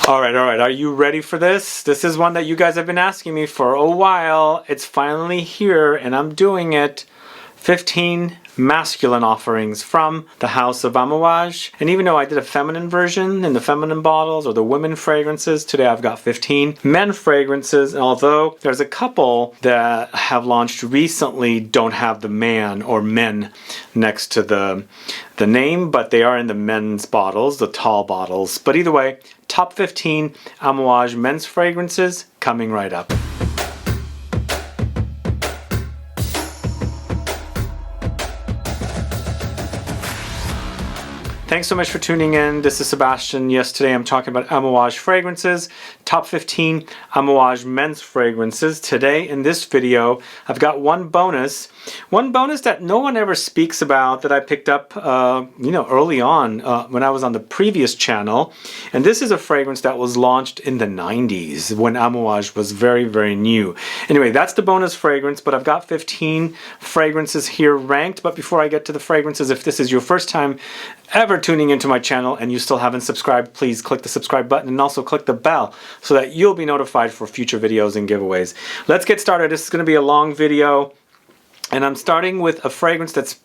All right, are you ready for this? This is one that you guys have been asking me for a while. It's finally here and I'm doing it. 15 masculine offerings from the house of Amouage. And even though I did a feminine version in the feminine bottles or the women fragrances, today I've got 15 men fragrances. And although there's a couple that have launched recently don't have the man or men next to the name, but they are in the men's bottles, the tall bottles. But either way, top 15 Amouage men's fragrances coming right up. Thanks so much for tuning in. This is Sebastian. Yes, today I'm talking about Amouage fragrances, top 15 Amouage men's fragrances. Today in this video, I've got one bonus that no one ever speaks about that I picked up, early on when I was on the previous channel. And this is a fragrance that was launched in the 90s when Amouage was very, very new. Anyway, that's the bonus fragrance, but I've got 15 fragrances here ranked. But before I get to the fragrances, if this is your first time ever tuning into my channel and you still haven't subscribed, please click the subscribe button and also click the bell so that you'll be notified for future videos and giveaways. Let's get started. This is going to be a long video and I'm starting with a fragrance that's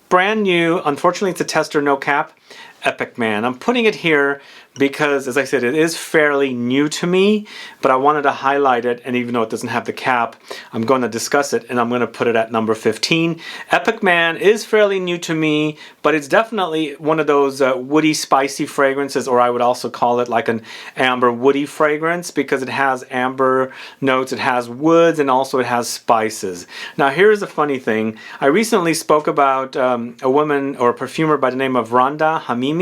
brand new. Unfortunately, it's a tester no cap. Epic Man. I'm putting it here because, as I said, it is fairly new to me, but I wanted to highlight it, and even though it doesn't have the cap, I'm going to discuss it, and I'm going to put it at number 15. Epic Man is fairly new to me, but it's definitely one of those woody, spicy fragrances, or I would also call it like an amber woody fragrance, because it has amber notes, it has woods, and also it has spices. Now, here's the funny thing. I recently spoke about a woman or a perfumer by the name of Rhonda Hamimi.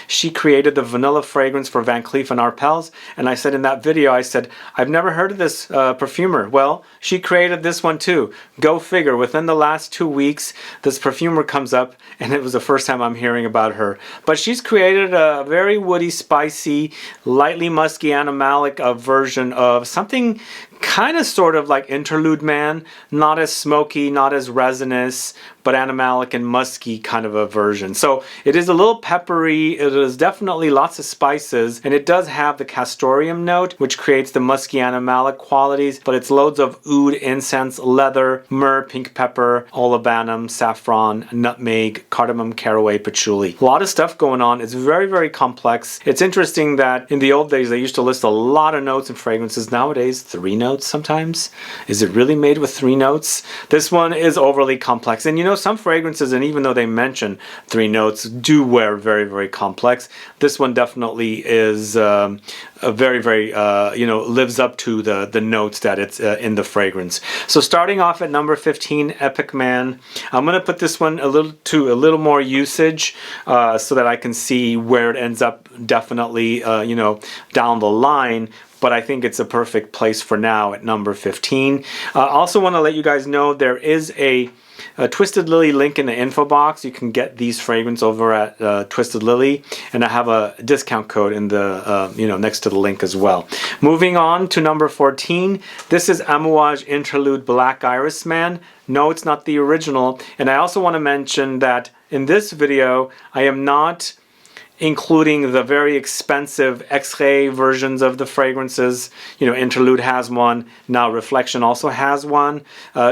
She created the vanilla fragrance for Van Cleef and Arpels, and I said in that video, I said, I've never heard of this perfumer. Well, she created this one too. Go figure. Within the last 2 weeks, this perfumer comes up, and it was the first time I'm hearing about her. But she's created a very woody, spicy, lightly musky, animalic version of something kind of sort of like Interlude Man, not as smoky, not as resinous, but animalic and musky kind of a version. So it is a little peppery, it is definitely lots of spices, and it does have the Castoreum note, which creates the musky animalic qualities, but it's loads of oud, incense, leather, myrrh, pink pepper, olibanum, saffron, nutmeg, cardamom, caraway, patchouli. A lot of stuff going on. It's very, very complex. It's interesting that in the old days, they used to list a lot of notes and fragrances. Nowadays, 3 notes sometimes. Is it really made with 3 notes? This one is overly complex. And you know, some fragrances, and even though they mention 3 notes, do wear very, very complex. This one definitely is a very, very, lives up to the notes that it's in the fragrance. So starting off at number 15, Epic Man. I'm going to put this one a little more usage so that I can see where it ends up definitely, down the line. But I think it's a perfect place for now at number 15. I also want to let you guys know there is a Twisted Lily link in the info box. You can get these fragrances over at Twisted Lily, and I have a discount code in the next to the link as well. Moving on to number 14, this is Amouage Interlude Black Iris Man. No, it's not the original, and I also want to mention that in this video I am not including the very expensive Xtreme versions of the fragrances. Interlude has one, now Reflection also has one.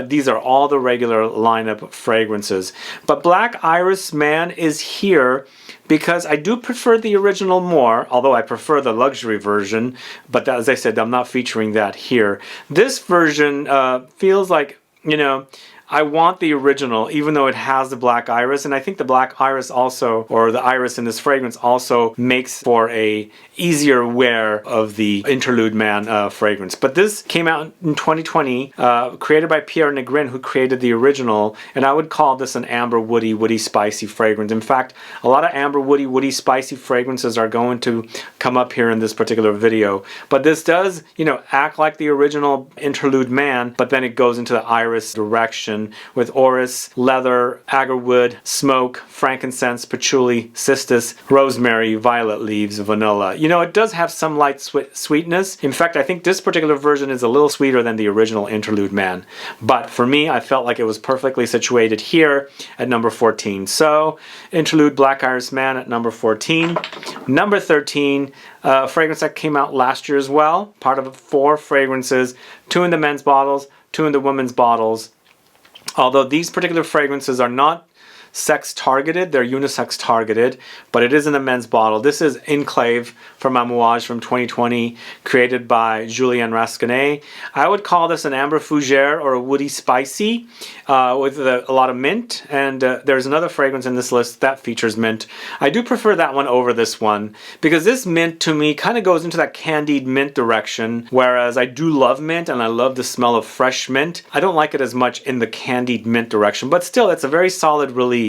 These are all the regular lineup fragrances. But Black Iris Man is here because I do prefer the original more, although I prefer the luxury version, but as I said, I'm not featuring that here. This version feels like, I want the original, even though it has the black iris, and I think the black iris also, or the iris in this fragrance also makes for a easier wear of the Interlude Man fragrance. But this came out in 2020, created by Pierre Negrin, who created the original, and I would call this an amber woody, spicy fragrance. In fact, a lot of amber woody, spicy fragrances are going to come up here in this particular video. But this does, act like the original Interlude Man, but then it goes into the iris direction version with Orris, leather, agarwood, smoke, frankincense, patchouli, cistus, rosemary, violet leaves, vanilla. You know, it does have some light sweetness. In fact, I think this particular version is a little sweeter than the original Interlude Man. But for me, I felt like it was perfectly situated here at number 14. So, Interlude Black Iris Man at number 14. Number 13, fragrance that came out last year as well. Part of 4 fragrances, 2 in the men's bottles, 2 in the women's bottles. Although these particular fragrances are not sex targeted, they're unisex targeted, but it is in a men's bottle. This is Enclave from Amouage from 2020, created by Julien Rascanet. I would call this an amber fougere or a woody spicy with a lot of mint, and there's another fragrance in this list that features mint. I do prefer that one over this one because this mint to me kind of goes into that candied mint direction, whereas I do love mint and I love the smell of fresh mint. I don't like it as much in the candied mint direction, but still it's a very solid release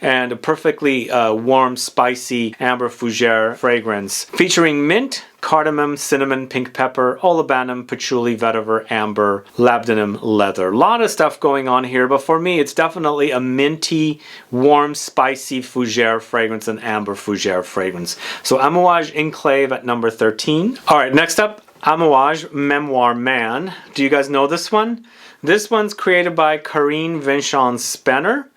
and a perfectly warm, spicy amber fougere fragrance featuring mint, cardamom, cinnamon, pink pepper, olibanum, patchouli, vetiver, amber, labdanum, leather. A lot of stuff going on here, but for me it's definitely a minty, warm, spicy fougere fragrance, an amber fougere fragrance. So Amouage Enclave at number 13. Alright, next up, Amouage Memoir Man. Do you guys know this one? This one's created by Karine Vinchon-Spenner.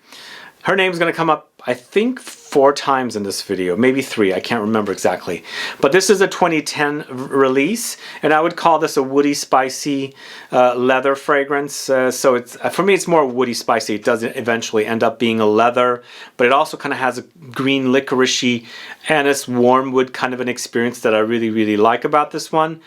Her name's going to come up, I think, 4 times in this video, maybe 3, I can't remember exactly. But this is a 2010 release, and I would call this a woody, spicy leather fragrance. So it's, for me, it's more woody, spicy. It does eventually end up being a leather, but it also kind of has a green licorice-y anise wormwood kind of an experience that I really, really like about this one.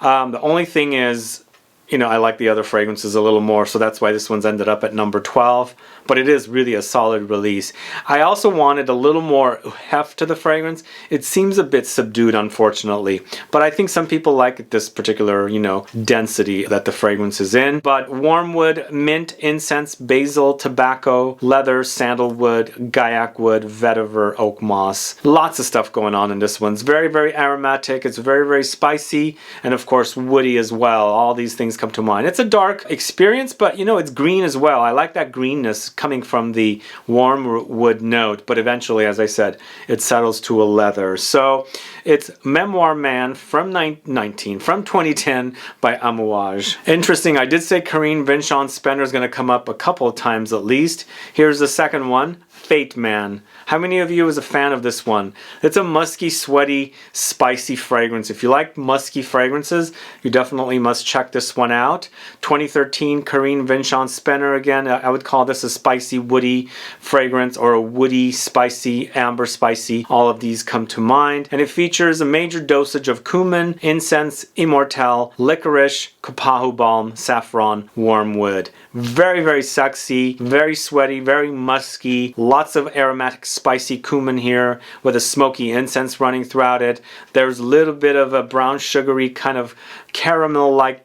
The only thing is, you know, I like the other fragrances a little more, so that's why this one's ended up at number 12. But it is really a solid release. I also wanted a little more heft to the fragrance. It seems a bit subdued, unfortunately. But I think some people like this particular, you know, density that the fragrance is in. But wormwood, mint, incense, basil, tobacco, leather, sandalwood, guaiac wood, vetiver, oak moss. Lots of stuff going on in this one. It's very, very aromatic. It's very, very spicy. And of course, woody as well. All these things come to mind. It's a dark experience, but you know, it's green as well. I like that greenness coming from the wormwood note, but eventually, as I said, it settles to a leather. So it's Memoir Man from 2010 by Amouage. Interesting, I did say Karine Vinchon-Spenner is going to come up a couple of times at least. Here's the second one, Fate Man. How many of you is a fan of this one? It's a musky, sweaty, spicy fragrance. If you like musky fragrances, you definitely must check this one out. 2013, Karine Vinchon-Spenner again. I would call this a spicy, woody fragrance, or a woody, spicy, amber spicy. All of these come to mind. And it features a major dosage of cumin, incense, immortelle, licorice, Copahu balm, saffron, wormwood. Very, very sexy, very sweaty, very musky. Lots of aromatic spicy cumin here with a smoky incense running throughout it. There's a little bit of a brown sugary kind of caramel-like,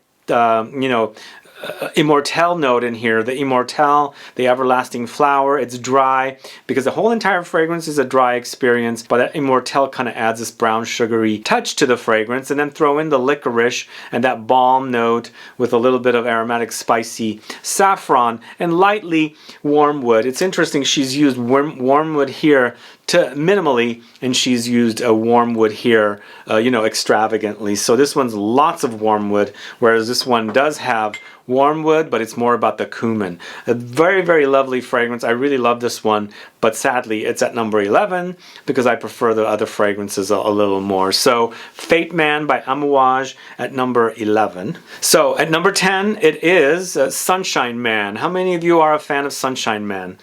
Immortelle note in here. The Immortelle, the everlasting flower. It's dry because the whole entire fragrance is a dry experience, but that Immortelle kind of adds this brown sugary touch to the fragrance. And then throw in the licorice and that balm note with a little bit of aromatic spicy saffron and lightly wormwood. It's interesting, she's used wormwood here to minimally, and she's used a wormwood here, extravagantly. So this one's lots of wormwood, whereas this one does have wormwood, but it's more about the cumin. A very, very lovely fragrance. I really love this one, but sadly it's at number 11 because I prefer the other fragrances a little more. So Fate Man by Amouage at number 11. So at number 10 it is Sunshine Man. How many of you are a fan of Sunshine Man?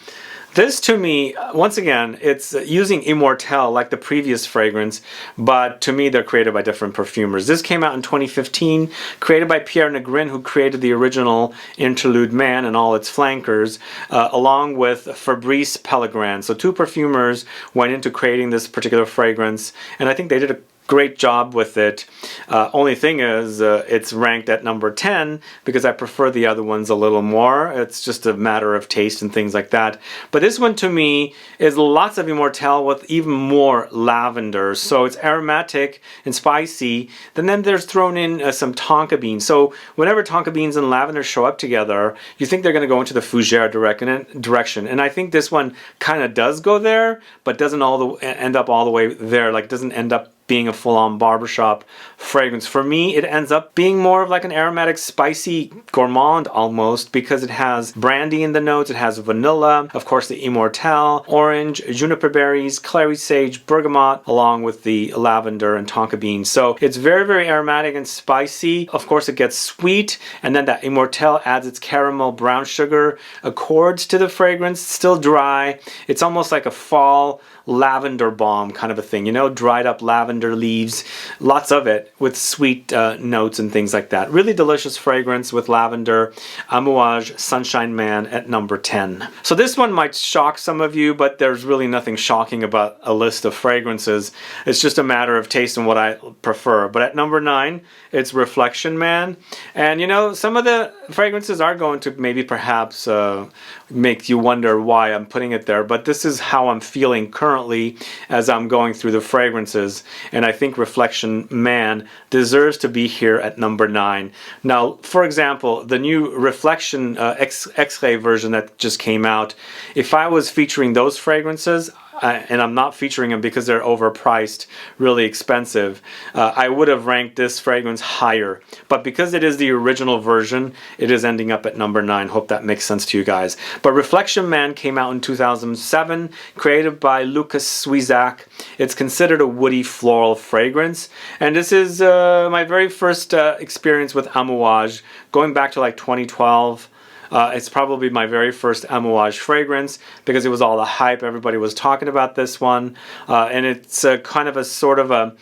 This to me, once again, it's using Immortelle like the previous fragrance, but to me they're created by different perfumers. This came out in 2015, created by Pierre Negrin, who created the original Interlude Man and all its flankers, along with Fabrice Pellegrin. So 2 perfumers went into creating this particular fragrance, and I think they did a great job with it. Only thing is, it's ranked at number 10 because I prefer the other ones a little more. It's just a matter of taste and things like that. But this one to me is lots of Immortelle with even more lavender. So it's aromatic and spicy. Then there's thrown in some tonka beans. So whenever tonka beans and lavender show up together, you think they're going to go into the Fougere direction. And I think this one kind of does go there, but doesn't end up all the way there. Like, doesn't end up being a full-on barbershop fragrance. For me, it ends up being more of like an aromatic, spicy gourmand almost, because it has brandy in the notes, it has vanilla, of course the Immortelle, orange, juniper berries, clary sage, bergamot, along with the lavender and tonka beans. So it's very, very aromatic and spicy. Of course, it gets sweet, and then that Immortelle adds its caramel brown sugar accords to the fragrance. Still dry. It's almost like a fall lavender balm kind of a thing, you know, dried up lavender leaves, lots of it with sweet notes and things like that. Really delicious fragrance with lavender. Amouage Sunshine Man at number 10. So this one might shock some of you, but there's really nothing shocking about a list of fragrances. It's just a matter of taste and what I prefer. But at number 9, it's Reflection Man. And you know, some of the fragrances are going to maybe perhaps make you wonder why I'm putting it there, but this is how I'm feeling currently as I'm going through the fragrances, and I think Reflection Man deserves to be here at number 9. Now, for example, the new Reflection X-Ray version that just came out, if I was featuring those fragrances, and I'm not featuring them because they're overpriced, really expensive, I would have ranked this fragrance higher. But because it is the original version, it is ending up at number 9. Hope that makes sense to you guys. But Reflection Man came out in 2007, created by Lucas Suizac. It's considered a woody floral fragrance. And this is my very first experience with Amouage, going back to like 2012. It's probably my very first Amouage fragrance because it was all the hype. Everybody was talking about this one, and it's kind of a sort of a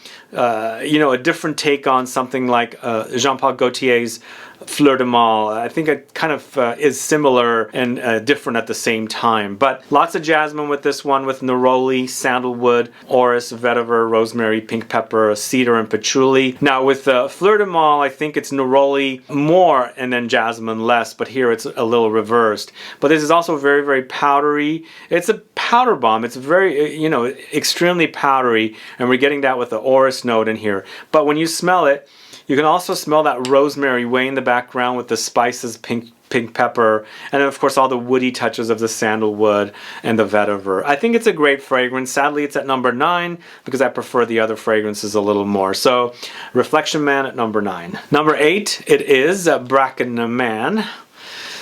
you know, a different take on something like Jean-Paul Gaultier's Fleur de Mal. I think it kind of is similar and different at the same time. But lots of jasmine with this one, with neroli, sandalwood, orris, vetiver, rosemary, pink pepper, cedar, and patchouli. Now with Fleur de Mal, I think it's neroli more and then jasmine less, but here it's a little reversed. But this is also very, very powdery. It's a powder bomb. It's very, you know, extremely powdery, and we're getting that with the orris note in here. But when you smell it, you can also smell that rosemary way in the background with the spices, pink pepper, and of course all the woody touches of the sandalwood and the vetiver. I think it's a great fragrance. Sadly, it's at number 9 because I prefer the other fragrances a little more. So Reflection Man at number 9. Number 8, it is Bracken Man.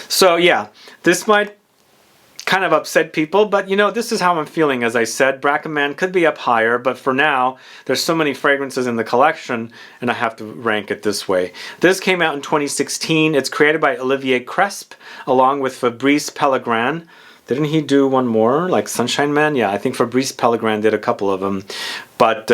So yeah, this might kind of upset people, but you know, this is how I'm feeling. As I said, Bracken Man could be up higher, but for now there's so many fragrances in the collection and I have to rank it this way. This came out in 2016. It's created by Olivier Cresp along with Fabrice Pellegrin. Didn't he do one more, like Sunshine Man? Yeah, I think Fabrice Pellegrin did a couple of them. But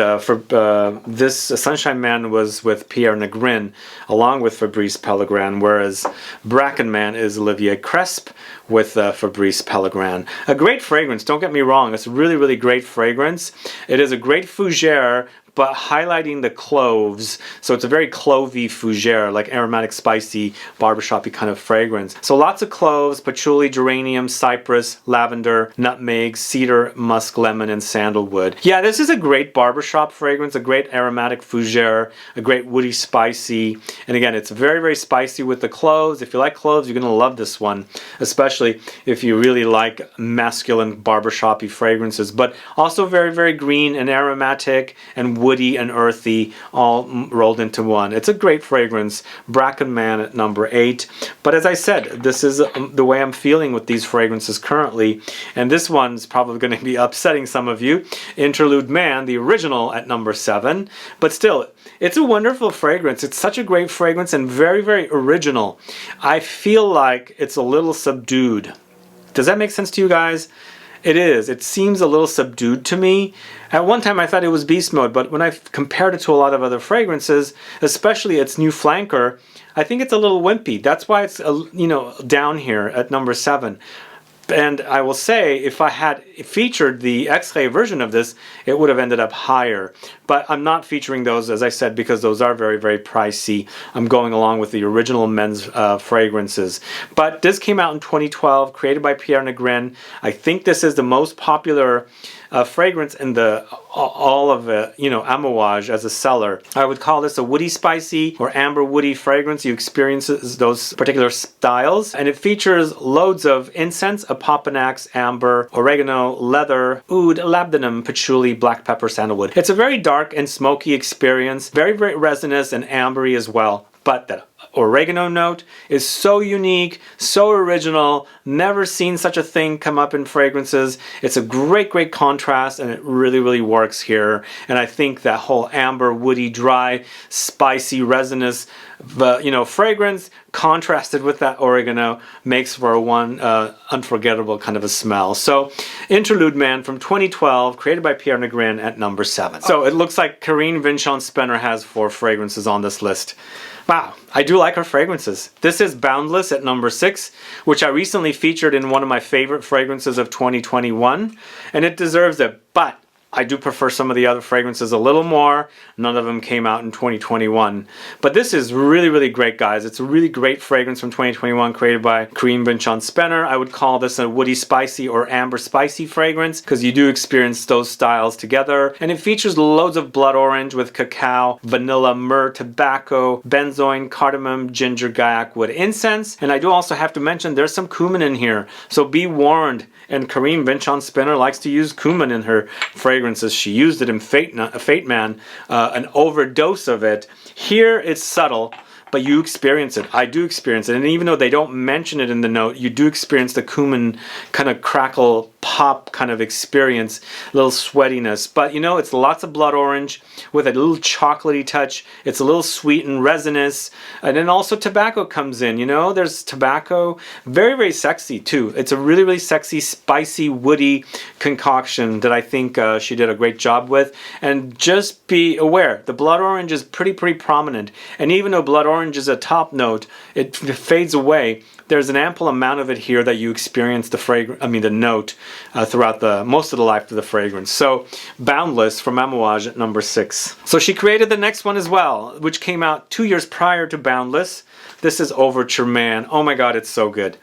this Sunshine Man was with Pierre Negrin along with Fabrice Pellegrin, whereas Bracken Man is Olivier Cresp with Fabrice Pellegrin. A great fragrance, don't get me wrong. It's a really, really great fragrance. It is a great fougere, but highlighting the cloves. So it's a very clovey fougere, like aromatic, spicy, barbershop-y kind of fragrance. So lots of cloves, patchouli, geranium, cypress, lavender, nutmeg, cedar, musk, lemon, and sandalwood. Yeah, this is a great barbershop fragrance, a great aromatic fougere, a great woody, spicy. And again, it's very, very spicy with the cloves. If you like cloves, you're gonna love this one, especially if you really like masculine barbershop-y fragrances, but also very, very green and aromatic and woody and earthy, all rolled into one. It's a great fragrance. Bracken Man at number 8. But as I said, this is the way I'm feeling with these fragrances currently, and this one's probably going to be upsetting some of you. Interlude Man, the original, at number 7. But still, it's a wonderful fragrance. It's such a great fragrance and very, very original. I feel like it's a little subdued. Does that make sense to you guys? It is. It seems a little subdued to me. At one time I thought it was beast mode, but when I compared it to a lot of other fragrances, especially its new flanker, I think it's a little wimpy. That's why it's you know, down here at number 7. And I will say, if I had featured the X-ray version of this, it would have ended up higher. But I'm not featuring those, as I said, because those are very, very pricey. I'm going along with the original men's fragrances. But this came out in 2012, created by Pierre Negrin. I think this is the most popular fragrance in all of Amouage as a seller. I would call this a woody spicy or amber woody fragrance. You experience those particular styles, and it features loads of incense, opopanax, amber, oregano, leather, oud, labdanum, patchouli, black pepper, sandalwood. It's a very dark and smoky experience, very, very resinous and ambery as well. But that oregano note is so unique, so original, never seen such a thing come up in fragrances. It's a great, great contrast, and it really, really works here. And I think that whole amber, woody, dry, spicy, resinous, fragrance contrasted with that oregano makes for one unforgettable kind of a smell. So, Interlude Man from 2012, created by Pierre Negrin at number 7. So it looks like Karine Vincent-Spenner has 4 fragrances on this list. Wow, I do like her fragrances. This is Boundless at number 6, which I recently featured in one of my favorite fragrances of 2021, and it deserves it, but I do prefer some of the other fragrances a little more. None of them came out in 2021. But this is really, really great, guys. It's a really great fragrance from 2021 created by Karine Vincent-Spenner. I would call this a woody spicy or amber spicy fragrance because you do experience those styles together. And it features loads of blood orange with cacao, vanilla, myrrh, tobacco, benzoin, cardamom, ginger, guaiac wood, incense. And I do also have to mention there's some cumin in here. So be warned. And Karine Vincent-Spenner likes to use cumin in her fragrances. She used it in Fate Man, an overdose of it. Here it's subtle, but you experience it. I do experience it. And even though they don't mention it in the note, you do experience the cumin kind of crackle, pop kind of experience, a little sweatiness. But it's lots of blood orange with a little chocolatey touch. It's a little sweet and resinous. And then also tobacco comes in, there's tobacco. Very, very sexy too. It's a really, really sexy, spicy, woody concoction that I think she did a great job with. And just be aware, the blood orange is pretty prominent. And even though blood orange is a top note, it fades away. There's an ample amount of it here that you experience the note throughout most of the life of the fragrance. So Boundless from Amouage at number 6. So she created the next one as well, which came out 2 years prior to Boundless. This is Overture Man. Oh my God, it's so good.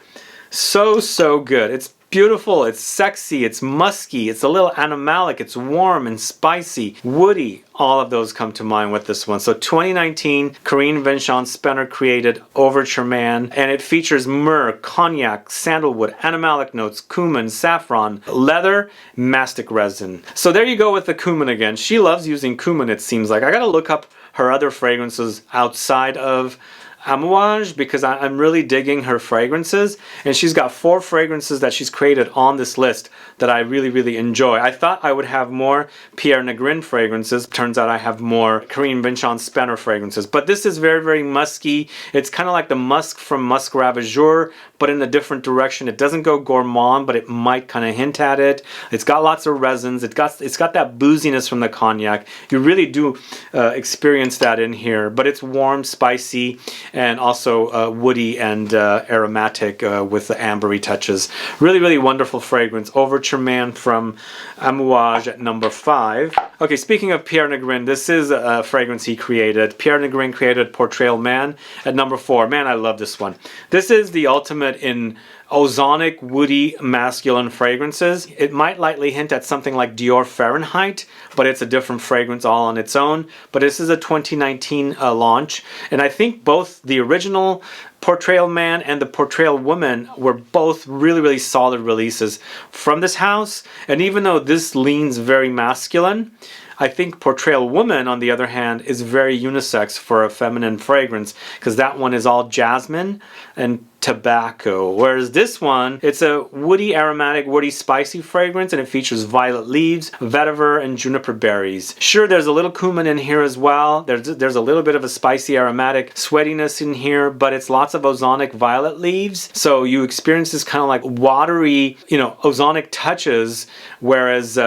So good. It's beautiful, it's sexy, it's musky, it's a little animalic, it's warm and spicy, woody. All of those come to mind with this one. So 2019, Karine Vincent-Spenner created Overture Man, and it features myrrh, cognac, sandalwood, animalic notes, cumin, saffron, leather, mastic resin. So there you go with the cumin again. She loves using cumin, it seems like. I gotta look up her other fragrances outside of Amouage because I'm really digging her fragrances, and she's got 4 fragrances that she's created on this list that I really, really enjoy. I thought I would have more Pierre Negrin fragrances. Turns out I have more Karine Vincent-Spenner fragrances. But this is very, very musky. It's kind of like the musk from Musk Ravageur, but in a different direction. It doesn't go gourmand, but it might kind of hint at it. It's got lots of resins. It's got that booziness from the cognac. You really do experience that in here, but it's warm, spicy, and also woody and aromatic with the ambery touches. Really, really wonderful fragrance. Overture Man from Amouage at number 5. Okay, speaking of Pierre Negrin, this is a fragrance he created. Pierre Negrin created Portrayal Man at number 4. Man, I love this one. This is the ultimate in ozonic, woody, masculine fragrances. It might lightly hint at something like Dior Fahrenheit, but it's a different fragrance all on its own. But this is a 2019 launch, and I think both the original Portrayal Man and the Portrayal Woman were both really, really solid releases from this house. And even though this leans very masculine, I think Portrayal Woman, on the other hand, is very unisex for a feminine fragrance because that one is all jasmine and tobacco. Whereas this one, it's a woody, aromatic, woody, spicy fragrance, and it features violet leaves, vetiver, and juniper berries. Sure, there's a little cumin in here as well. There's a little bit of a spicy, aromatic sweatiness in here, but it's lots of ozonic violet leaves. So you experience this kind of like watery, ozonic touches, whereas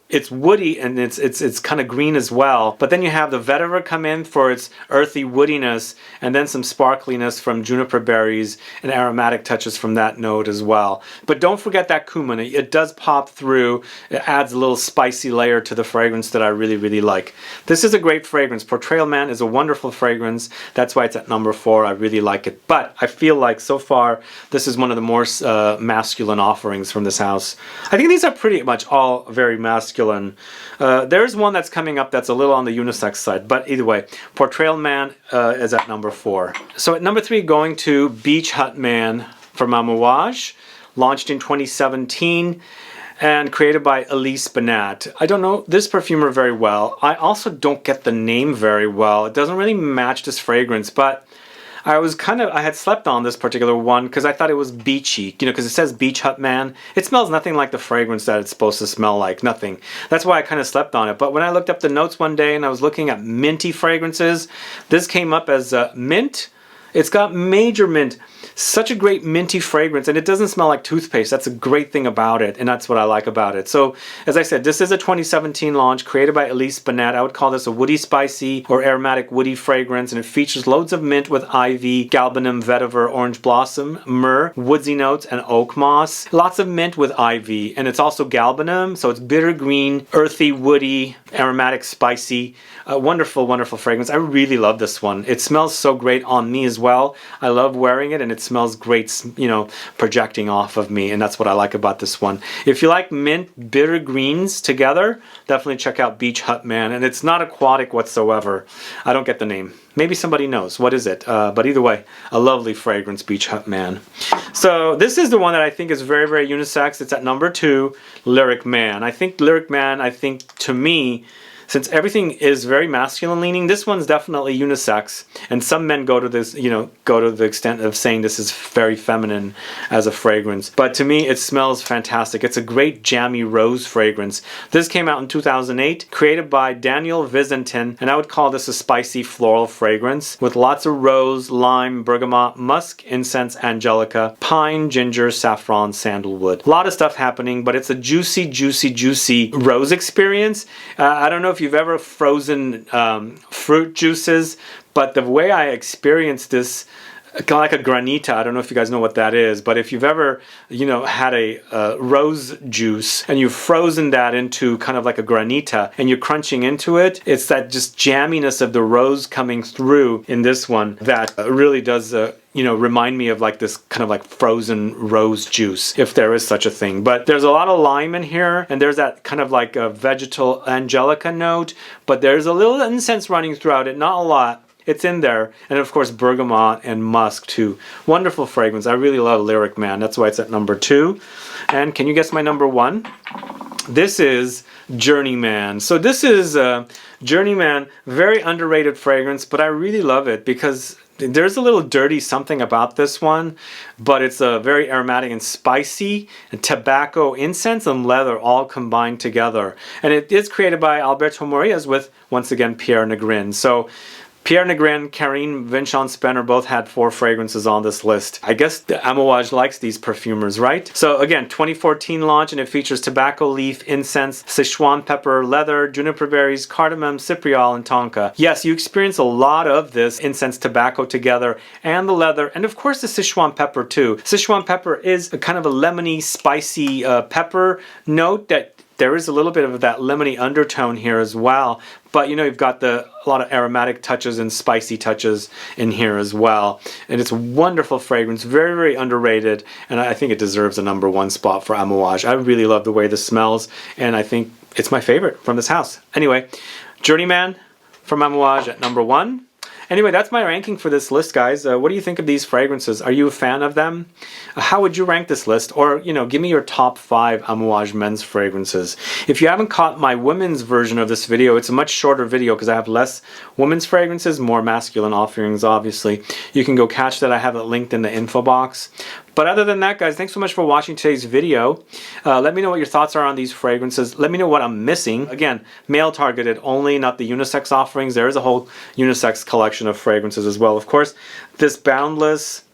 it's woody and it's kind of green as well. But then you have the vetiver come in for its earthy woodiness, and then some sparkliness from juniper berries and aromatic touches from that note as well. But don't forget that cumin. It does pop through. It adds a little spicy layer to the fragrance that I really, really like. This is a great fragrance. Portrayal Man is a wonderful fragrance. That's why it's at number 4. I really like it. But I feel like so far this is one of the more masculine offerings from this house. I think these are pretty much all very masculine. There's one that's coming up that's a little on the unisex side, but either way, Portrayal Man is at number 4. So at number 3, going to Beach Hut Man from Amouage, launched in 2017 and created by Elise Bennett. I don't know this perfumer very well. I also don't get the name very well. It doesn't really match this fragrance, but I had slept on this particular one because I thought it was beachy, you know, because it says Beach Hut Man. It smells nothing like the fragrance that it's supposed to smell like, nothing. That's why I kind of slept on it. But when I looked up the notes one day and I was looking at minty fragrances, this came up as mint. It's got major mint. Such a great minty fragrance, and it doesn't smell like toothpaste. That's a great thing about it, and that's what I like about it. So, as I said, this is a 2017 launch created by Elise Bennett. I would call this a woody spicy or aromatic woody fragrance, and it features loads of mint with ivy, galbanum, vetiver, orange blossom, myrrh, woodsy notes, and oak moss. Lots of mint with ivy, and it's also galbanum, so it's bitter green, earthy, woody, aromatic, spicy. Wonderful, wonderful fragrance. I really love this one. It smells so great on me as well. I love wearing it, and it smells great, you know, projecting off of me, and that's what I like about this one. If you like mint, bitter greens together, definitely check out Beach Hut Man, and it's not aquatic whatsoever. I don't get the name. Maybe somebody knows. What is it? But either way, a lovely fragrance, Beach Hut Man. So this is the one that I think is very, very unisex. It's at number 2, Lyric Man. I think Lyric Man, to me, since everything is very masculine leaning, this one's definitely unisex. And some men go to this, you know, go to the extent of saying this is very feminine as a fragrance. But to me, it smells fantastic. It's a great jammy rose fragrance. This came out in 2008, created by Daniel Vizentin, and I would call this a spicy floral fragrance with lots of rose, lime, bergamot, musk, incense, angelica, pine, ginger, saffron, sandalwood. A lot of stuff happening, but it's a juicy, juicy, juicy rose experience. I don't know if you've ever frozen fruit juices, but the way I experienced this, kind of like a granita, I don't know if you guys know what that is, but if you've ever, you know, had a rose juice and you've frozen that into kind of like a granita and you're crunching into it, it's that just jamminess of the rose coming through in this one that really does you know, remind me of like this kind of like frozen rose juice, if there is such a thing. But there's a lot of lime in here, and there's that kind of like a vegetal angelica note, but there's a little incense running throughout it, not a lot. It's in there, and of course bergamot and musk too. Wonderful fragrance. I really love Lyric Man. That's why it's at number 2. And can you guess my number 1? This is Journeyman. So this is Journeyman, very underrated fragrance, but I really love it because there's a little dirty something about this one, but it's a very aromatic and spicy, and tobacco, incense, and leather all combined together. And it is created by Alberto Morillas with, once again, Pierre Negrin. So Pierre Negrin, Karine Vincent-Spenner both had 4 fragrances on this list. I guess the Amouage likes these perfumers, right? So again, 2014 launch, and it features tobacco leaf, incense, Sichuan pepper, leather, juniper berries, cardamom, cypriol, and tonka. Yes, you experience a lot of this incense tobacco together, and the leather, and of course the Sichuan pepper too. Sichuan pepper is a kind of a lemony, spicy pepper note that there is a little bit of that lemony undertone here as well, but you know, you've got a lot of aromatic touches and spicy touches in here as well. And it's a wonderful fragrance, very, very underrated, and I think it deserves a number 1 spot for Amouage. I really love the way this smells, and I think it's my favorite from this house. Anyway, Journeyman from Amouage at number 1. Anyway, that's my ranking for this list, guys. What do you think of these fragrances? Are you a fan of them? How would you rank this list? Or, you know, give me your top 5 Amouage men's fragrances. If you haven't caught my women's version of this video, it's a much shorter video because I have less women's fragrances, more masculine offerings, obviously. You can go catch that. I have it linked in the info box. But other than that, guys, thanks so much for watching today's video. Let me know what your thoughts are on these fragrances. Let me know what I'm missing. Again, male targeted only, not the unisex offerings. There is a whole unisex collection of fragrances as well. Of course, this Boundless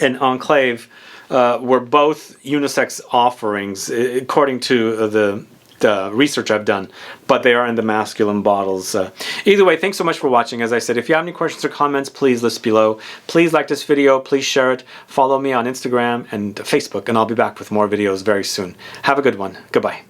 and Enclave were both unisex offerings according to the research I've done, but they are in the masculine bottles. Either way, thanks so much for watching. As I said, if you have any questions or comments, please list below. Please like this video, please share it, follow me on Instagram and Facebook, and I'll be back with more videos very soon. Have a good one. Goodbye.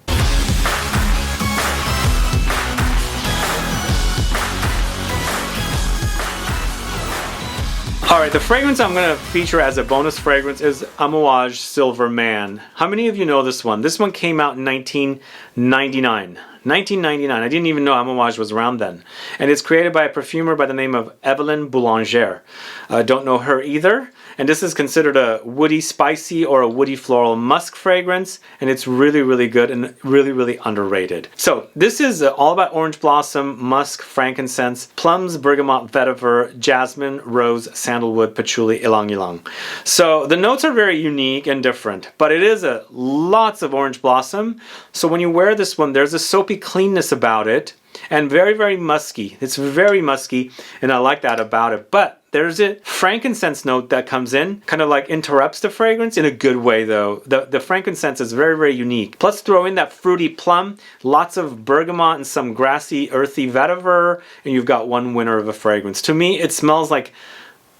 Alright, the fragrance I'm going to feature as a bonus fragrance is Amouage Silver Man. How many of you know this one? This one came out in 1999. 1999. I didn't even know Amouage was around then. And it's created by a perfumer by the name of Evelyn Boulanger. Don't know her either. And this is considered a woody spicy or a woody floral musk fragrance, and it's really, really good and really, really underrated. So this is all about orange blossom, musk, frankincense, plums, bergamot, vetiver, jasmine, rose, sandalwood, patchouli, ylang ylang. So the notes are very unique and different, but it is lots of orange blossom. So when you wear this one, there's a soapy cleanness about it, and very, very musky. It's very musky, and I like that about it. But there's a frankincense note that comes in, kind of like interrupts the fragrance in a good way though. The frankincense is very, very unique. Plus throw in that fruity plum, lots of bergamot and some grassy, earthy vetiver, and you've got one winner of a fragrance. To me, it smells like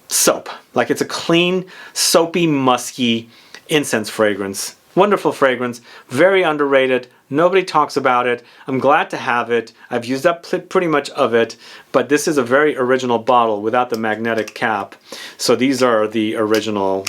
soap. Like it's a clean, soapy, musky incense fragrance. Wonderful fragrance, very underrated. Nobody talks about it. I'm glad to have it. I've used up pretty much of it, but this is a very original bottle without the magnetic cap. So these are the original,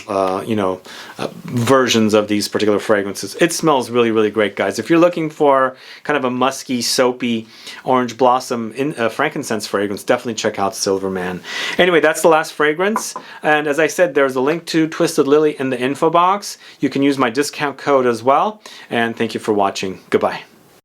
versions of these particular fragrances. It smells really, really great, guys. If you're looking for kind of a musky, soapy, orange blossom frankincense fragrance, definitely check out Silver Man. Anyway, that's the last fragrance. And as I said, there's a link to Twisted Lily in the info box. You can use my discount code as well. And thank you for watching. Goodbye.